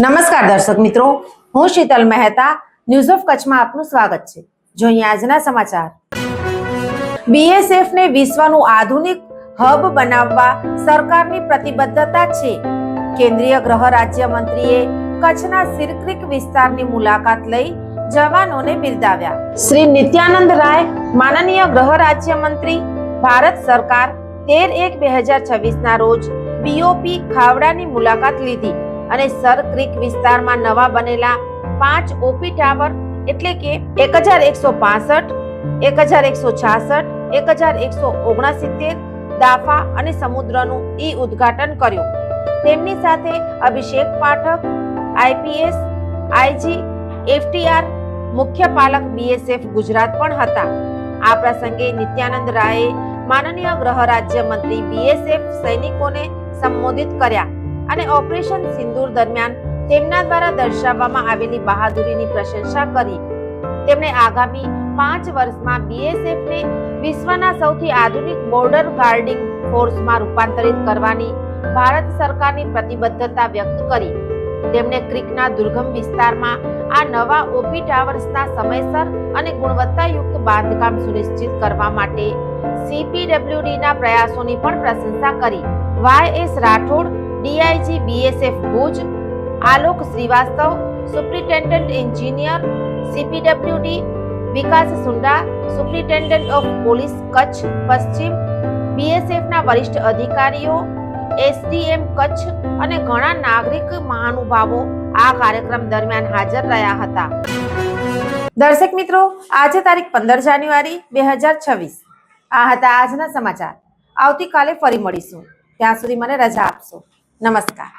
નમસ્કાર દર્શક મિત્રો, હું શીતલ મહેતા ન્યૂઝ ઓફ કચ્છમાં આપનું સ્વાગત છે। જોઈએ આજના સમાચાર। બીએસએફ ને વિશ્વનું આધુનિક હબ બનાવવા સરકારની પ્રતિબદ્ધતા છે। કેન્દ્રીય ગૃહ રાજ્ય મંત્રીએ કચ્છના સિરક્રીક વિસ્તારની મુલાકાત લઈ જવાનોને બિરદાવ્યા। શ્રી નિત્યાનંદ રાય, માનનીય ગૃહ રાજ્ય મંત્રી, ભારત સરકાર 13/1/2026 ના રોજ બીઓપી ખાવડાની મુલાકાત લીધી અને સર ક્રીક વિસ્તારમાં નવા બનેલા 5 ઓપી ટાવર એટલે કે 1165, 1166, 1169 દાફા અને સમુદ્રનું ઉદ્ઘાટન કર્યું। તેમની સાથે અભિષેક પાઠક, આઈપીએસ, આઈજી, એફટીઆર, મુખ્ય પાલક બીએસએફ ગુજરાત પણ હતા। આ પ્રસંગે નિત્યાનંદ રાયે માનનીય ગૃહ રાજ્ય મંત્રી બીએસએફ સૈનિકોને સંબોધિત કર્યા અને ઓપરેશન સિંદૂર દરમિયાન તેમના દ્વારા દર્શાવવામાં આવેલી બહાદુરીની પ્રશંસા કરી। તેમણે આગામી 5 વર્ષમાં બીએસએફને વિશ્વના સૌથી આધુનિક બોર્ડર ગાર્ડિંગ ફોર્સમાં રૂપાંતરિત કરવાની ભારત સરકારની પ્રતિબદ્ધતા વ્યક્ત કરી। તેમણે ક્રીકના દુર્ગમ વિસ્તારમાં આ નવા ઓપી ટાવર્સના સમયસર અને ગુણવત્તાયુક્ત બાંધકામ સુનિશ્ચિત કરવા માટે સીપીડબ્લ્યુડીના પ્રયાસોની પણ પ્રશંસા કરી। YS Rathod, DIG BSF Bhuj, Alok Shrivastava, superintendent engineer CPWD, Vikas Sunda, superintendent of police Kutch પશ્ચિમ, બીએસએફના વરિષ્ઠ અધિકારીઓ, એસડીએમ કચ્છ અને ઘણા નાગરિક મહાનુભાવો આ કાર્યક્રમ દરમિયાન હાજર રહ્યા હતા। દર્શક મિત્રો, આજે તારીખ 15 જાન્યુઆરી 2026 આ હતા આજના સમાચાર। આવતીકાલે ફરી મળીશું, ત્યાં સુધી મને રજા આપશો। નમસ્કાર।